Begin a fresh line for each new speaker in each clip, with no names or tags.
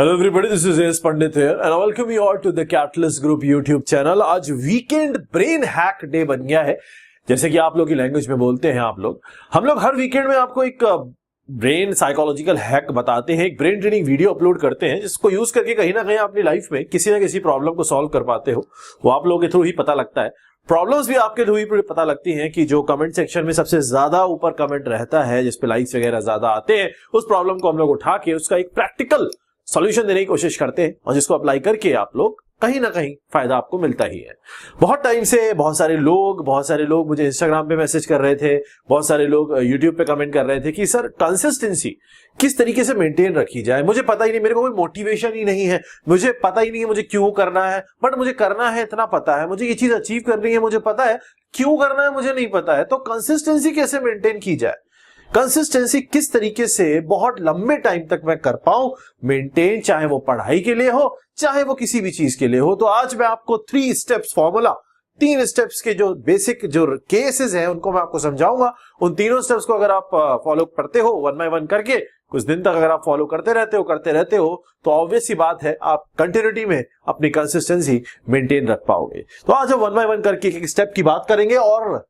Hello everybody, this is S Pandit here and welcome you all to the catalyst group YouTube channel. आज weekend brain hack day बन गया है, जैसे कि आप लोग की लैंग्वेज में बोलते हैं आप लोग। हम लोग हर वीकेंड में आपको एक ब्रेन साइकोलॉजिकल हैक बताते हैं, एक ब्रेन ट्रेनिंग वीडियो अपलोड करते हैं, जिसको यूज करके कहीं ना कहीं अपनी लाइफ में किसी ना किसी प्रॉब्लम को सॉल्व कर पाते हो। वो आप लोगों के थ्रू ही पता लगता है। प्रॉब्लम्स भी आपके थ्रू ही पता लगती हैं कि जो कमेंट सेक्शन में सबसे ज्यादा ऊपर कमेंट रहता है, जिसपे लाइक्स वगैरह ज्यादा आते हैं, उस प्रॉब्लम को हम लोग उठा के उसका एक प्रैक्टिकल सॉल्यूशन देने की कोशिश करते हैं और जिसको अप्लाई करके आप लोग कहीं ना कहीं फायदा आपको मिलता ही है। बहुत टाइम से बहुत सारे लोग मुझे इंस्टाग्राम पे मैसेज कर रहे थे, बहुत सारे लोग यूट्यूब पे कमेंट कर रहे थे कि सर कंसिस्टेंसी किस तरीके से मेंटेन रखी जाए। मुझे पता ही नहीं, मेरे को कोई मोटिवेशन ही नहीं है, मुझे पता ही नहीं है मुझे क्यों करना है, बट मुझे करना है इतना पता है, मुझे ये चीज अचीव करनी है मुझे पता है, क्यों करना है मुझे नहीं पता है। तो कंसिस्टेंसी कैसे मेंटेन की जाए, कंसिस्टेंसी किस तरीके से बहुत लंबे टाइम तक मैं कर पाऊं मेंटेन, चाहे वो पढ़ाई के लिए हो चाहे वो किसी भी चीज के लिए हो। तो आज मैं आपको 3 स्टेप्स फॉर्मूला, 3 स्टेप्स के जो बेसिक जो केसेस हैं उनको मैं आपको समझाऊंगा। उन तीनों स्टेप्स को अगर आप फॉलो करते हो वन बाय वन करके, कुछ दिन तक अगर आप फॉलो करते रहते हो तो ऑब्वियस सी बात है आप कंटिन्यूटी में अपनी कंसिस्टेंसी मेंटेन रख पाओगे। तो आज हम वन बाय वन करके एक स्टेप की बात करेंगे और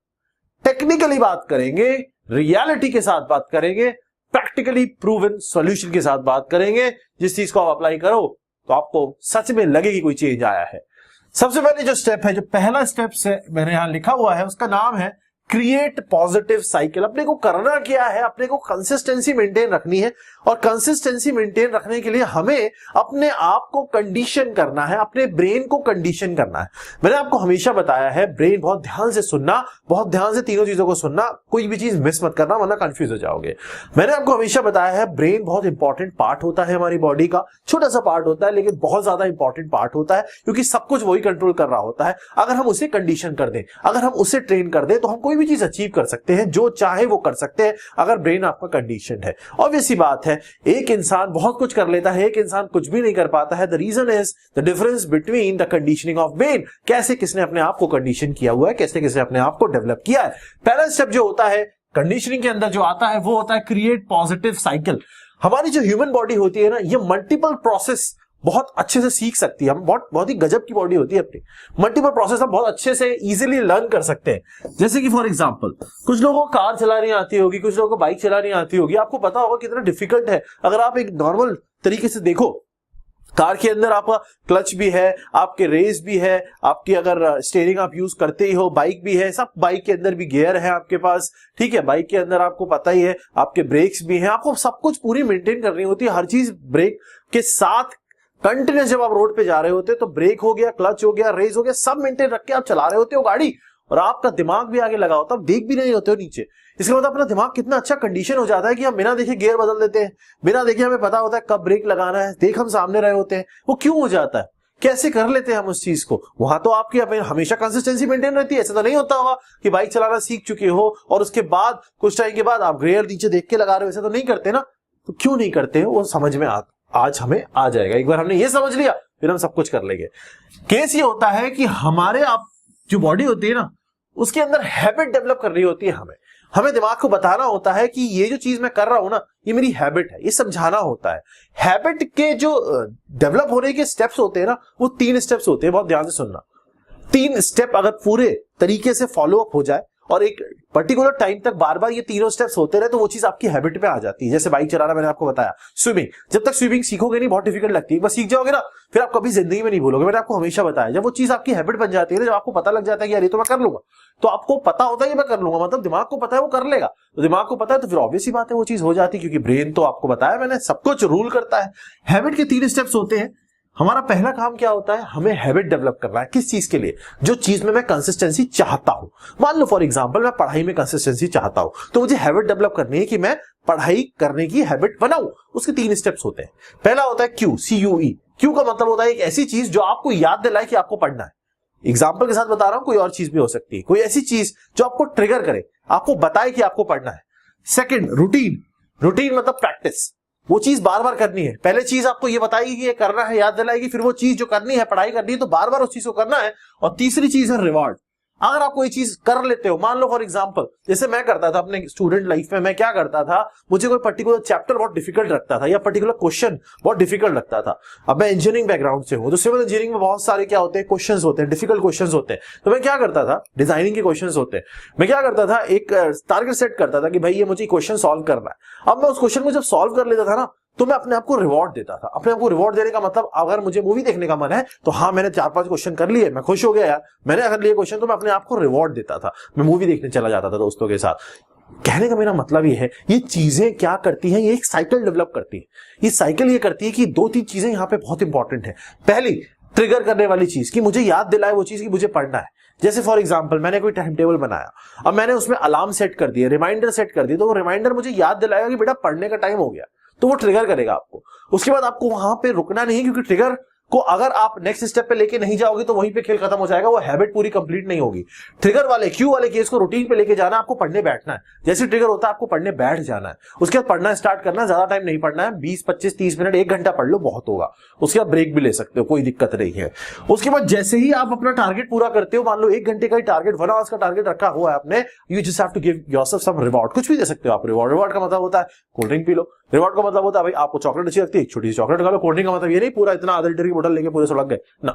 टेक्निकली बात करेंगे, रियलिटी के साथ बात करेंगे, प्रैक्टिकली प्रूवन सॉल्यूशन के साथ बात करेंगे। जिस चीज को आप अप्लाई करो तो आपको सच में लगे कि कोई चेंज आया है। सबसे पहले जो स्टेप है, जो पहला स्टेप से मैंने यहां लिखा हुआ है, उसका नाम है क्रिएट पॉजिटिव साइकिल। अपने को करना क्या है, अपने को कंसिस्टेंसी मेंटेन रखनी है और कंसिस्टेंसी मेंटेन रखने के लिए हमें अपने आप को कंडीशन करना है, अपने ब्रेन को कंडीशन करना है। मैंने आपको हमेशा बताया है, ब्रेन बहुत ध्यान से सुनना, बहुत ध्यान से तीनों चीजों को सुनना, कोई भी चीज मिस मत करना वरना कंफ्यूज हो जाओगे। मैंने आपको हमेशा बताया है, ब्रेन बहुत इंपॉर्टेंट पार्ट होता है हमारी बॉडी का, छोटा सा पार्ट होता है लेकिन बहुत ज्यादा इंपॉर्टेंट पार्ट होता है, क्योंकि सब कुछ वही कंट्रोल कर रहा होता है। अगर हम उसे कंडीशन कर दें, अगर हम उसे ट्रेन कर दें तो हम कोई भी चीज अचीव कर सकते हैं, जो चाहे वो कर सकते हैं, अगर ब्रेन आपका कंडीशन है। ऑब्वियस सी बात है, एक इंसान बहुत कुछ कर लेता है, एक इंसान कुछ भी नहीं कर पाता है। The reason is the difference between the conditioning of brain. कैसे किसने अपने आप को कंडीशन किया हुआ है, कैसे किसने अपने आप को डेवलप किया है। पहला स्टेप जो होता है कंडीशनिंग के अंदर जो आता है वो होता है क्रिएट पॉजिटिव साइकिल। हमारी जो ह्यूमन बॉडी होती है ना, ये मल्टीपल प्रोसेस बहुत अच्छे से सीख सकती है। हम बहुत ही गजब की बॉडी होती है अपनी, मल्टीपल प्रोसेस हम बहुत अच्छे से इजीली लर्न कर सकते हैं। जैसे कि फॉर एग्जांपल, कुछ लोगों को कार चलानी आती होगी, कुछ लोगों को बाइक चलानी आती होगी। आपको पता होगा कितना डिफिकल्ट है। अगर आप एक नॉर्मल तरीके से देखो, कार के अंदर आपका क्लच भी है, आपके रेस भी है, आपकी अगर स्टीयरिंग आप यूज करते ही हो, बाइक भी है, सब बाइक के अंदर भी गियर है आपके पास, ठीक है। बाइक के अंदर आपको पता ही है आपके ब्रेक्स भी हैं, आपको सब कुछ पूरी मेंटेन करनी होती है। हर चीज ब्रेक के साथ कंटिन्यूस, जब आप रोड पे जा रहे होते तो ब्रेक हो गया, क्लच हो गया, रेस हो गया, सब मेंटेन रख के आप चला रहे होते हो गाड़ी, और आपका दिमाग भी आगे लगा होता है, आप देख भी नहीं होते हो नीचे। इसके बाद अपना दिमाग कितना अच्छा कंडीशन हो जाता है कि हम बिना देखे गियर बदल देते हैं, बिना देखे हमें पता होता है कब ब्रेक लगाना है, देख हम सामने रहे होते हैं। वो क्यों हो जाता है, कैसे कर लेते हैं हम उस चीज को। वहां तो आपकी हमेशा कंसिस्टेंसी मेंटेन रहती है। ऐसा तो नहीं होता होगा कि बाइक चलाना सीख चुके हो और उसके बाद कुछ टाइम के बाद आप गियर नीचे देख के लगा रहे हो, ऐसा तो नहीं करते ना। तो क्यों नहीं करते हो, वो समझ में आज हमें आ जाएगा। एक बार हमने ये समझ लिया फिर हम सब कुछ कर लेंगे। केस ये होता है कि हमारे आप जो बॉडी होती है ना, उसके अंदर हैबिट डेवलप करनी होती है। हमें दिमाग को बताना होता है कि ये जो चीज मैं कर रहा हूं ना, ये मेरी हैबिट है, ये समझाना होता है। हैबिट के जो डेवलप होने के स्टेप्स होते हैं ना, वो 3 स्टेप्स होते हैं। बहुत ध्यान से सुनना, 3 स्टेप अगर पूरे तरीके से फॉलो अप हो जाए और एक पर्टिकुलर टाइम तक बार बार ये तीनों स्टेप्स होते रहे तो वो चीज आपकी हैबिट में आ जाती है। जैसे बाइक चलाना मैंने आपको बताया, स्विमिंग, जब तक स्विमिंग सीखोगे नहीं बहुत डिफिकल्ट लगती है, बस सीख जाओगे ना फिर आप कभी जिंदगी में नहीं भूलोगे। मैंने आपको हमेशा बताया, जब वो चीज आपकी हैबिट बन जाती है ना, जब आपको पता लग जाता है कि यार ये तो मैं कर लूंगा, तो आपको पता होता है कि मैं कर लूंगा, मतलब दिमाग को पता है वो कर लेगा। तो दिमाग को पता है तो फिर ऑब्वियस ही बात है वो चीज हो जाती है, क्योंकि ब्रेन तो आपको बताया मैंने सब कुछ रूल करता है। हैबिट के 3 स्टेप्स होते हैं। हमारा पहला काम क्या होता है, हमें हैबिट डेवलप करना है। किस चीज के लिए, जो चीज में मैं कंसिस्टेंसी चाहता हूं। मान लो फॉर एग्जांपल मैं पढ़ाई में कंसिस्टेंसी चाहता हूं, तो मुझे हैबिट डेवलप करनी है कि मैं पढ़ाई करने की हैबिट बनाऊं। उसके 3 स्टेप्स होते हैं। पहला होता है क्यू, CUE। क्यू का मतलब होता है एक ऐसी चीज जो आपको याद दिलाए कि आपको पढ़ना है। एग्जाम्पल के साथ बता रहा हूं, कोई और चीज भी हो सकती है, कोई ऐसी चीज जो आपको ट्रिगर करे, आपको बताए कि आपको पढ़ना है। Second, routine. रूटीन मतलब प्रैक्टिस, वो चीज बार बार करनी है। पहले चीज आपको ये बताएगी कि ये करना है, याद दिलाएगी, फिर वो चीज जो करनी है, पढ़ाई करनी है, तो बार बार उस चीज को करना है। और तीसरी चीज है रिवॉर्ड। अगर आप कोई चीज कर लेते हो, मान लो फॉर एग्जांपल जैसे मैं करता था अपने स्टूडेंट लाइफ में, मैं क्या करता था, मुझे कोई पर्टिकुलर चैप्टर बहुत डिफिकल्ट लगता था या पर्टिकुलर क्वेश्चन बहुत डिफिकल्ट लगता था। अब मैं इंजीनियरिंग बैकग्राउंड से हूं, तो सिविल इंजीनियरिंग में बहुत सारे क्या होते हैं, क्वेश्चन होते हैं, डिफिकल्ट क्वेश्चन होते हैं। तो मैं क्या करता था, डिजाइनिंग के क्वेश्चन होते हैं, मैं क्या करता था, एक टारगेट सेट करता था कि भाई ये मुझे क्वेश्चन सॉल्व करना है। अब मैं उस क्वेश्चन को जब सॉल्व कर लेता था ना, तो मैं अपने आप को रिवॉर्ड देता था। अपने आप को रिवॉर्ड देने का मतलब, अगर मुझे मूवी देखने का मन है तो हाँ मैंने 4-5 क्वेश्चन कर लिए, मैं खुश हो गया यार, मैंने कर लिए क्वेश्चन, तो मैं अपने आप को रिवॉर्ड देता था। मैं मूवी देखने चला जाता था दोस्तों के साथ। कहने का मेरा मतलब ये है, ये चीजें क्या करती हैं, ये एक साइकिल डेवलप करती है। ये साइकिल ये करती है कि 2-3 चीजें यहां पे बहुत इंपॉर्टेंट है। पहली, ट्रिगर करने वाली चीज कि मुझे याद दिलाए वो चीज कि मुझे पढ़ना है। जैसे फॉर एग्जांपल मैंने कोई टाइम टेबल बनाया, अब मैंने उसमें अलार्म सेट कर दिया, रिमाइंडर सेट कर दिया, तो वो रिमाइंडर मुझे याद दिलाएगा कि बेटा पढ़ने का टाइम हो गया, तो वो ट्रिगर करेगा आपको। उसके बाद आपको वहां पे रुकना नहीं है, क्योंकि ट्रिगर को अगर आप नेक्स्ट स्टेप पे लेके नहीं जाओगे तो वहीं पे खेल खत्म हो जाएगा, वो हैबिट पूरी कंप्लीट नहीं होगी। ट्रिगर वाले, क्यू वाले केस को रूटीन पे लेके जाना, आपको पढ़ने बैठना है। जैसे ट्रिगर होता है आपको पढ़ने बैठ जाना है, उसके बाद पढ़ना स्टार्ट करना, ज्यादा टाइम नहीं पढ़ना है, 20, 25, 30 मिनट, 1 घंटा पढ़ लो बहुत होगा। उसके बाद ब्रेक भी ले सकते हो, कोई दिक्कत नहीं है। उसके बाद जैसे ही आप अपना टारगेट पूरा करते हो, मान लो 1 घंटे का ही टारगेट, 1 आवर्स का टारगेट रखा हुआ है आपने, you just have to give yourself some reward. कुछ भी दे सकते हो आप रिवॉर्ड। रिवॉर्ड का मतलब होता है cold drink P low, reward का मतलब होता है भाई आपको चॉकलेट अच्छी लगती है, छोटी सी चॉकलेट खा लो। कोल्ड ड्रिंक का मतलब ये नहीं पूरा इतना आधा लीटर की बोतल लेके पूरे सुलग गए ना,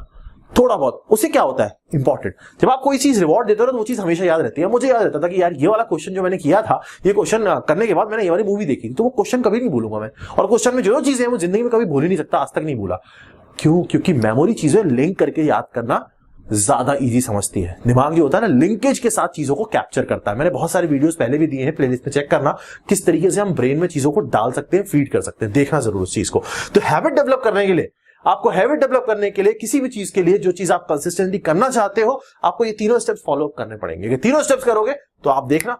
थोड़ा बहुत। उससे क्या होता है इंपॉर्टेंट, जब आप कोई चीज रिवॉर्ड देते हो तो वो चीज हमेशा याद रहती है। मुझे याद रहता था कि यार ये वाला क्वेश्चन जो मैंने किया था, ये क्वेश्चन करने के बाद मैंने ये वाली मूवी देखी, तो वो क्वेश्चन कभी नहीं भूलूंगा मैं। और क्वेश्चन में जो चीजें हैं वो जिंदगी में कभी भूल ही नहीं सकता, आज तक नहीं भूला। क्यों? क्योंकि मेमोरी चीजें लिंक करके याद करना ज्यादा इजी समझती है। दिमाग जो होता है ना, लिंकेज के साथ चीजों को कैप्चर करता है। मैंने बहुत सारे वीडियोस पहले भी दिए हैं, प्लेलिस्ट में चेक करना, किस तरीके से हम ब्रेन में चीजों को डाल सकते हैं, फीड कर सकते हैं, देखना जरूर उस चीज को। तो हैबिट डेवलप करने के लिए, आपको हैबिट डेवलप करने के लिए, किसी भी चीज के लिए, जो चीज आप कंसिस्टेंटली करना चाहते हो, आपको ये तीनों स्टेप्स फॉलो करने पड़ेंगे। तीनों स्टेप्स करोगे तो आप देखना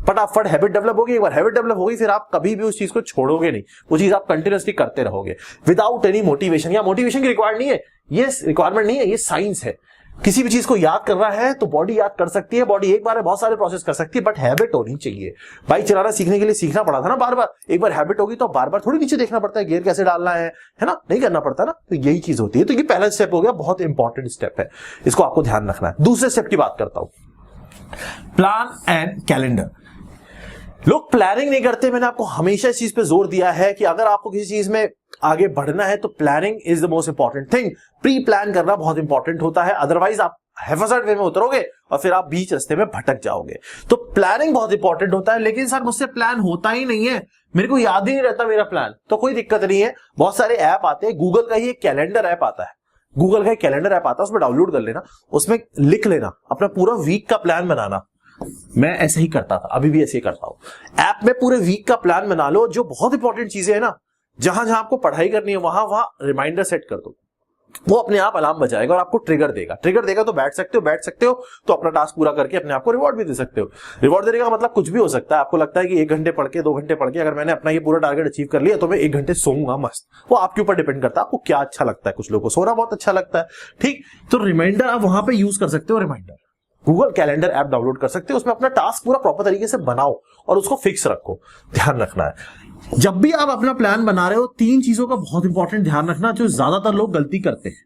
फटाफट हैबिट डेवलप होगी। एक बार हैबिट डेवलप होगी, फिर आप कभी भी उस चीज को छोड़ोगे नहीं, वो चीज आप कंटिन्यूअसली करते रहोगे विदाउट एनी मोटिवेशन। या मोटिवेशन की रिक्वायर्ड नहीं है, ये रिक्वायरमेंट नहीं है, ये साइंस है। किसी भी चीज को याद करना है तो बॉडी याद कर सकती है, बॉडी एक बार में बहुत सारे प्रोसेस कर सकती है, बट हैबिट होनी चाहिए। बाइक चलाना सीखने के लिए सीखना पड़ा था ना बार बार, एक बार हैबिट होगी तो बार बार थोड़ी नीचे देखना पड़ता है, गियर कैसे डालना है ना, नहीं करना पड़ता ना। तो यही चीज होती है। तो ये पहला स्टेप हो गया, बहुत इंपॉर्टेंट स्टेप है, इसको आपको ध्यान रखना है। दूसरे स्टेप की बात करता हूं, प्लान एंड कैलेंडर। लोग प्लानिंग नहीं करते। मैंने आपको हमेशा इस चीज पे जोर दिया है कि अगर आपको किसी चीज में आगे बढ़ना है तो planning is the most important thing. Pre plan करना बहुत इंपॉर्टेंट होता है, अदरवाइज आप हेफाजत वे में उतरोगे और फिर आप बीच रास्ते में भटक जाओगे। तो प्लानिंग बहुत इंपॉर्टेंट होता है। लेकिन सर मुझसे प्लान होता ही नहीं है, मेरे को याद ही नहीं रहता मेरा प्लान, तो कोई दिक्कत नहीं है। बहुत सारे ऐप आते हैं, गूगल का ही एक कैलेंडर ऐप आता है, गूगल का एक कैलेंडर ऐप आता है, उसमें डाउनलोड कर लेना, उसमें लिख लेना अपना पूरा वीक का प्लान बनाना। मैं ऐसे ही करता था, अभी भी ऐसे ही करता हूं। ऐप में पूरे वीक का प्लान बना लो, जो बहुत इंपॉर्टेंट चीजें है ना, जहां जहां आपको पढ़ाई करनी है वहां वहां रिमाइंडर सेट कर दो, वो अपने आप अलार्म बजाएगा और आपको ट्रिगर देगा। ट्रिगर देगा तो बैठ सकते हो तो अपना टास्क पूरा करके अपने आप को रिवॉर्ड भी दे सकते हो। रिवॉर्ड देने का मतलब कुछ भी हो सकता है। आपको लगता है कि 1 घंटे पढ़ के 2 घंटे पढ़ के अगर मैंने अपना ये पूरा टारगेट अचीव कर लिया तो मैं 1 घंटे सोऊंगा मस्त, वो आपके ऊपर डिपेंड करता है आपको क्या अच्छा लगता है। कुछ लोगों को सोना बहुत अच्छा लगता है, ठीक, तो रिमाइंडर आप वहां पे यूज कर सकते हो। Reminder Google calendar app download कर सकते हो, उसमें अपना टास्क पूरा प्रॉपर तरीके से बनाओ और उसको फिक्स रखो। ध्यान रखना है जब भी आप अपना प्लान बना रहे हो, 3 चीजों का बहुत इंपॉर्टेंट ध्यान रखना, जो ज्यादातर लोग गलती करते हैं।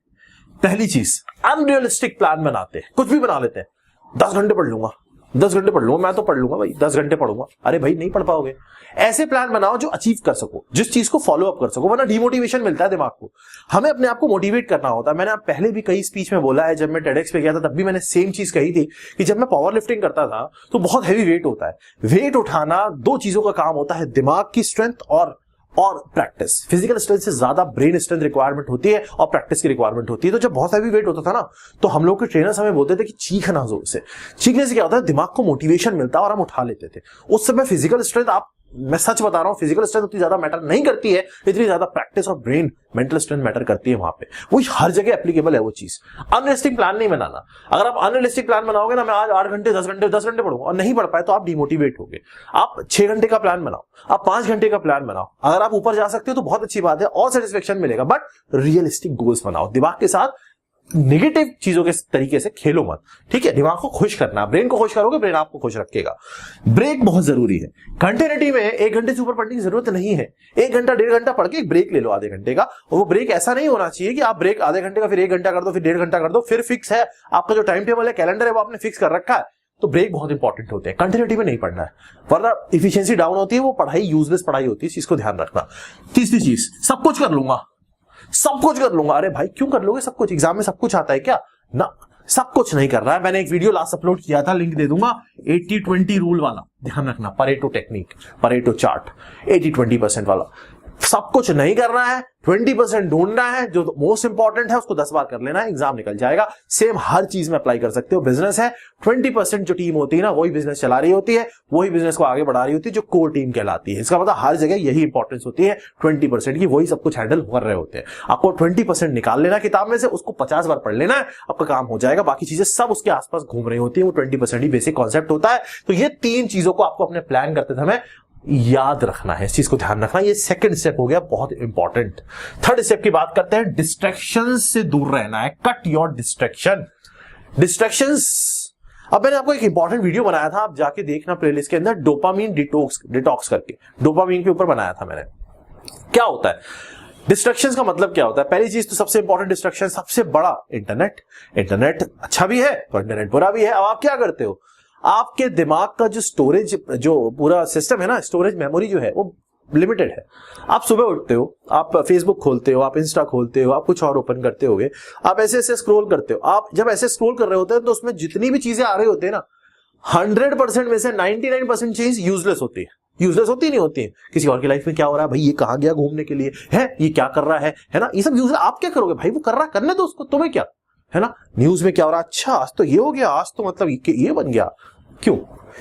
पहली चीज, अनरियलिस्टिक प्लान बनाते हैं, कुछ भी बना लेते हैं। 10 घंटे पढ़ लूंगा, 10 घंटे पढ़ लूंगा, मैं तो पढ़ लूंगा भाई, 10 घंटे पढ़ूंगा। अरे भाई नहीं पढ़ पाओगे। ऐसे प्लान बनाओ जो अचीव कर सको, जिस चीज को फॉलो अप कर सको, वरना डिमोटिवेशन मिलता है दिमाग को। हमें अपने आप को मोटिवेट करना होता है। मैंने आप पहले भी कई स्पीच में बोला है, जब मैं टेडेक्स पे गया था तब भी मैंने सेम चीज कही थी कि जब मैं पावर लिफ्टिंग करता था तो बहुत हैवी वेट होता है। वेट उठाना 2 चीजों का काम होता है, दिमाग की स्ट्रेंथ और प्रैक्टिस। फिजिकल स्ट्रेंथ से ज्यादा ब्रेन स्ट्रेंथ रिक्वायरमेंट होती है और प्रैक्टिस की रिक्वायरमेंट होती है। तो जब बहुत हैवी वेट होता था ना, तो हम लोग के ट्रेनर्स हमें बोलते थे कि चीखना जोर से। चीखने से क्या होता है, दिमाग को मोटिवेशन मिलता है और हम उठा लेते थे। उस समय फिजिकल स्ट्रेंथ, मैं सच बता रहा हूं, फिजिकल स्ट्रेंथ उतनी ज्यादा मैटर नहीं करती है, इतनी ज्यादा प्रैक्टिस और ब्रेन मेंटल स्ट्रेंथ मैटर करती है वहां पे। वो हर जगह एप्लीकेबल है वो चीज। अनरियलिस्टिक प्लान नहीं बनाना। अगर आप अनरियलिस्टिक प्लान बनाओगे ना, मैं आज 8 घंटे 10 घंटे पढ़ूंगा और नहीं पढ़ पाए तो आप डिमोटिवेट होगे। आप 6 घंटे का प्लान बनाओ, आप 5 घंटे का प्लान बनाओ। अगर आप ऊपर जा सकते हो तो बहुत अच्छी बात है और सेटिस्फेक्शन मिलेगा, बट रियलिस्टिक गोल्स बनाओ। दिमाग के साथ नेगेटिव चीजों के तरीके से खेलो मत, ठीक है। दिमाग को खुश करना, ब्रेन को खुश करोगे, ब्रेन आपको खुश रखेगा। ब्रेक बहुत जरूरी है। कंटिन्यूटी में 1 घंटे से ऊपर पढ़ने की जरूरत नहीं है। 1 घंटा 1.5 घंटा पढ़ के एक ब्रेक ले लो आधे घंटे का। और वो ब्रेक ऐसा नहीं होना चाहिए कि आप ब्रेक आधे घंटे का, फिर 1 घंटा कर दो, फिर 1.5 घंटा कर दो, फिर फिक्स है आपका जो टाइम टेबल है, कैलेंडर है, वो आपने फिक्स कर रखा है। तो ब्रेक बहुत इंपॉर्टेंट होते हैं, कंटिन्यूटी में नहीं पढ़ना है, वरना इफिशिएंसी डाउन होती है, वो पढ़ाई यूजलेस पढ़ाई होती है। इस चीज को ध्यान रखना। तीसरी चीज, सब कुछ कर लूंगा, सब कुछ कर लूंगा। अरे भाई क्यों कर लोगे सब कुछ? एग्जाम में सब कुछ आता है क्या? ना, सब कुछ नहीं कर रहा है। मैंने एक वीडियो लास्ट अपलोड किया था, लिंक दे दूंगा, 80-20 रूल वाला, ध्यान रखना। परेटो टेक्निक, परेटो चार्ट, 80-20% वाला। सब कुछ नहीं करना है, 20% ढूंढना है, जो मोस्ट इंपॉर्टेंट है उसको 10 बार कर लेना है, एग्जाम निकल जाएगा। सेम हर चीज में अप्लाई कर सकते हो। बिजनेस है, 20% जो टीम होती है ना, वही बिजनेस चला रही होती है, वही बिजनेस को आगे बढ़ा रही होती है, जो कोर टीम कहलाती है। इसका मतलब हर जगह यही इंपॉर्टेंस होती है 20% की, वही सब कुछ हैंडल कर रहे होते हैं। आपको 20% निकाल लेना किताब में से, उसको 50 बार पढ़ लेना है, आपका काम हो जाएगा। बाकी चीजें सब उसके आसपास घूम रही होती है, वो 20% ही बेसिक कॉन्सेप्ट होता है। तो ये 3 चीजों को आपको अपने प्लान करते समय याद रखना है, इस चीज को ध्यान रखना। ये सेकंड स्टेप हो गया, बहुत इंपॉर्टेंट। थर्ड स्टेप की बात करते हैं, डिस्ट्रैक्शंस से दूर रहना है। Cut your distractions. अब मैंने आपको एक इंपॉर्टेंट वीडियो बनाया था, आप जाके देखना प्लेलिस्ट के अंदर, डोपामीन डिटॉक्स करके, डोपामीन के ऊपर बनाया था मैंने। क्या होता है डिस्ट्रैक्शंस का मतलब? क्या होता है? पहली चीज तो सबसे इंपॉर्टेंट डिस्ट्रैक्शन, सबसे बड़ा, इंटरनेट अच्छा भी है तो इंटरनेट बुरा भी है। अब आप क्या करते हो, आपके दिमाग का जो स्टोरेज, जो पूरा सिस्टम है ना, स्टोरेज मेमोरी जो है वो लिमिटेड है। आप सुबह उठते हो, आप फेसबुक खोलते हो, आप इंस्टा खोलते हो, आप कुछ और ओपन करते होगे, आप ऐसे ऐसे स्क्रॉल करते हो। आप जब ऐसे स्क्रॉल कर रहे होते हैं तो उसमें जितनी भी चीजें आ रही होती है ना, 100% में से 99% चीज यूजलेस होती है। यूजलेस होती नहीं होती है। किसी और की लाइफ में क्या हो रहा है, भाई ये कहां गया घूमने के लिए, है ये क्या कर रहा है ना, ये सब यूजलेस। आप क्या करोगे, भाई वो कर रहा, करने दो उसको, तुम्हें क्या है ना। न्यूज में क्या हो रहा है, अच्छा आज तो ये हो गया, आज तो मतलब ये बन गया। क्यों?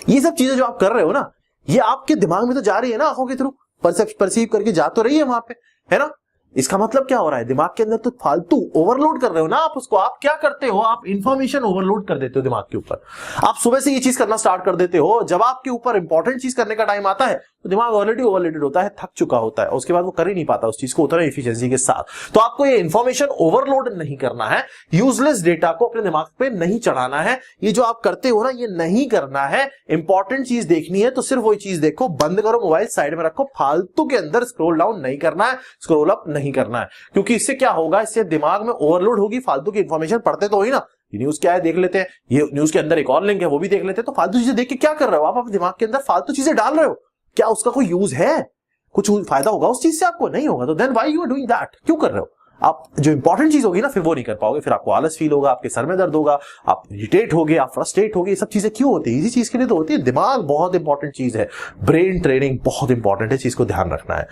ये सब चीजें जो आप कर रहे हो ना, ये आपके दिमाग में तो जा रही है ना, आंखों के थ्रू परसीव करके जा तो रही है वहां पे, है ना। इसका मतलब क्या हो रहा है, दिमाग के अंदर तो फालतू ओवरलोड कर रहे हो ना आप उसको। आप क्या करते हो, आप इंफॉर्मेशन ओवरलोड कर देते हो दिमाग के ऊपर। आप सुबह से ये चीज करना स्टार्ट कर देते हो, जब आपके ऊपर इंपॉर्टेंट चीज करने का टाइम आता है तो दिमाग ऑलरेडी ओवरलोडेड होता है, थक चुका होता है, उसके बाद वो कर ही नहीं पाता उस चीज को उतना एफिशिएंसी के साथ। तो आपको ये इंफॉर्मेशन ओवरलोड नहीं करना है, यूजलेस डेटा को अपने दिमाग पे नहीं चढ़ाना है। ये जो आप करते हो ना, ये नहीं करना है। इंपॉर्टेंट चीज देखनी है तो सिर्फ वही चीज देखो, बंद करो, मोबाइल साइड में रखो, फालतू के अंदर स्क्रॉल डाउन नहीं करना है, स्क्रॉल अप नहीं करना है। क्योंकि इससे क्या होगा, इससे दिमाग में ओवरलोड होगी, फालतू की इंफॉर्मेशन पढ़ते तो ही ना, ये न्यूज क्या है देख लेते हैं, ये न्यूज के अंदर एक और लिंक है वो भी देख लेते हैं। तो फालतू चीजें देख के क्या कर रहे हो आप? अपने दिमाग के अंदर फालतू चीजें डाल रहे हो, क्या उसका कोई यूज है? कुछ फायदा होगा उस चीज से? आपको नहीं होगा। तो then why you are doing that? क्यों कर रहे हो? आप जो इंपॉर्टेंट चीज होगी ना, फिर वो नहीं कर पाओगे, फिर आपको आलस फील होगा, आपके सर में दर्द होगा, आप इरिटेट होगे, आप फ्रस्ट्रेट होगे। ये सब चीजें क्यों होती है? इसी चीज के लिए तो होती है। दिमाग बहुत इंपॉर्टेंट चीज है, ब्रेन ट्रेनिंग बहुत इंपॉर्टेंट है, चीज को ध्यान रखना है।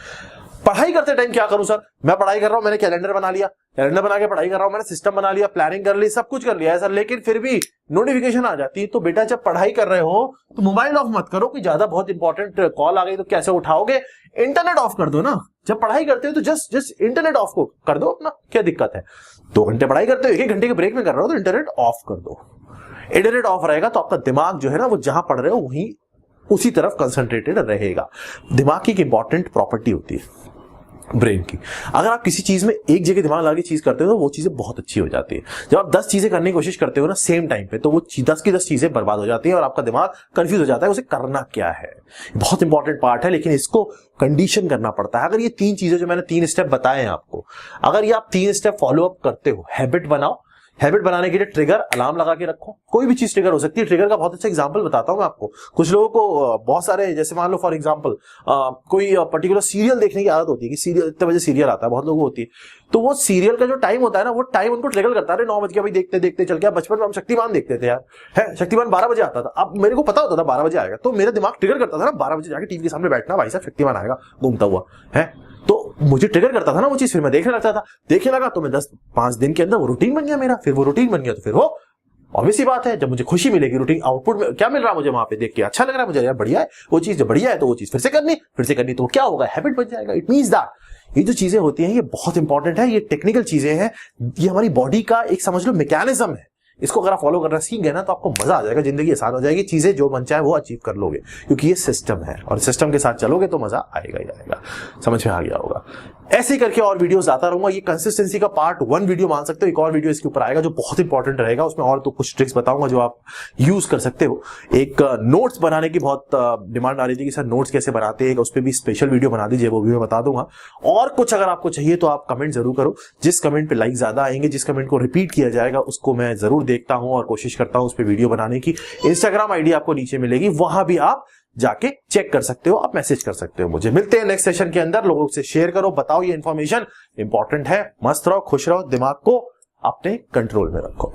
पढ़ाई करते टाइम क्या करूं सर, मैं पढ़ाई कर रहा हूं, मैंने कैलेंडर बना लिया, कैलेंडर बना के पढ़ाई कर रहा हूं, मैंने सिस्टम बना लिया, प्लानिंग कर ली, सब कुछ कर लिया है सर, लेकिन फिर भी नोटिफिकेशन आ जाती है। तो बेटा जब पढ़ाई कर रहे हो तो मोबाइल ऑफ मत करो, कि ज्यादा बहुत इंपॉर्टेंट कॉल आ गई तो कैसे उठाओगे, इंटरनेट ऑफ कर दो ना। जब पढ़ाई करते हो तो जस्ट इंटरनेट ऑफ को कर दो अपना, क्या दिक्कत है? 2 घंटे पढ़ाई करते हो, 1 घंटे के ब्रेक में कर रहे हो तो इंटरनेट ऑफ कर दो। इंटरनेट ऑफ रहेगा तो आपका दिमाग जो है ना, वो जहां पढ़ रहे हो वहीं उसी तरफ कंसंट्रेटेड रहेगा। दिमाग की एक इंपॉर्टेंट प्रॉपर्टी होती है ब्रेन की। अगर आप किसी चीज में एक जगह दिमाग लगा के चीज करते हो तो वो चीजें बहुत अच्छी हो जाती है। जब आप 10 चीजें करने की कोशिश करते हो ना सेम टाइम पे, तो वो 10 की 10 चीजें बर्बाद हो जाती है और आपका दिमाग कंफ्यूज हो जाता है उसे करना क्या है। बहुत इंपॉर्टेंट पार्ट है, लेकिन इसको कंडीशन करना पड़ता है। अगर ये 3 चीजें जो मैंने 3 स्टेप बताए हैं आपको, अगर ये आप 3 स्टेप फॉलो अप करते हो, हैबिट बनाओ। हैबिट बनाने के लिए ट्रिगर अलार्म लगा के रखो, कोई भी चीज ट्रिगर हो सकती है। ट्रिगर का बहुत अच्छा एग्जांपल बताता हूं मैं आपको। कुछ लोगों को बहुत सारे, जैसे मान लो फॉर एग्जांपल कोई पर्टिकुलर सीरियल देखने की आदत होती है कि सीरियल इतने बजे सीरियल आता है, बहुत लोगों को होती है। तो वो सीरियल का जो टाइम होता है ना, वो टाइम उनको ट्रिगर करता है। 9 बज गया भाई, देखते देखते चल गया। बचपन में हम शक्तिमान देखते थे यार, है शक्तिमान 12 बजे आता था। अब मेरे को पता होता था 12 बजे आएगा, तो मेरा दिमाग ट्रिगर करता था ना 12 बजे जाके टीवी के सामने बैठना, भाई साहब शक्तिमान आएगा घूमता हुआ है। तो मुझे ट्रिगर करता था ना वो चीज, फिर मैं देखने लगता था। देखने लगा तो मैं 5 दिन के अंदर वो रूटीन बन गया मेरा। फिर वो रूटीन बन गया तो फिर वो ऑब्वियस सी बात है, जब मुझे खुशी मिलेगी, रूटीन आउटपुट में क्या मिल रहा है मुझे वहां पे देख के अच्छा लग रहा है मुझे, यार बढ़िया है वो चीज, जब बढ़िया है तो वो चीज फिर से करनी तो क्या होगा, हैबिट बन जाएगा। इट मींस दैट ये जो चीजें होती हैं ये बहुत इंपॉर्टेंट है, ये टेक्निकल चीजें हैं, ये हमारी बॉडी का एक समझ लो मैकेनिज्म है। इसको अगर आप फॉलो करना सीख गए ना तो आपको मजा आ जाएगा, जिंदगी आसान हो जाएगी, चीजें जो मन चाहे वो अचीव कर लोगे, क्योंकि ये सिस्टम है और सिस्टम के साथ चलोगे तो मजा आएगा ही आएगा। समझ में आ गया होगा। ऐसे ही करके और वीडियोस आता रहूंगा। ये कंसिस्टेंसी का पार्ट 1 वीडियो मान सकते हो। एक और वीडियो इसके ऊपर आएगा जो बहुत इंपॉर्टेंट रहेगा, उसमें और तो कुछ ट्रिक्स बताऊंगा जो आप यूज कर सकते हो। एक नोट्स बनाने की बहुत डिमांड आ रही थी कि सर नोट्स कैसे बनाते हैं, उस पर भी स्पेशल वीडियो बना दीजिए, वो भी मैं बता दूंगा। और कुछ अगर आपको चाहिए तो आप कमेंट जरूर करो। जिस कमेंट पे लाइक ज्यादा आएंगे, जिस कमेंट को रिपीट किया जाएगा, उसको मैं जरूर देखता हूं और कोशिश करता हूं उस पर वीडियो बनाने की। इंस्टाग्राम आईडी आपको नीचे मिलेगी, वहां भी आप जाके चेक कर सकते हो, आप मैसेज कर सकते हो मुझे। मिलते हैं नेक्स्ट सेशन के अंदर। लोगों से शेयर करो, बताओ ये इंफॉर्मेशन इंपॉर्टेंट है। मस्त रहो, खुश रहो, दिमाग को अपने कंट्रोल में रखो।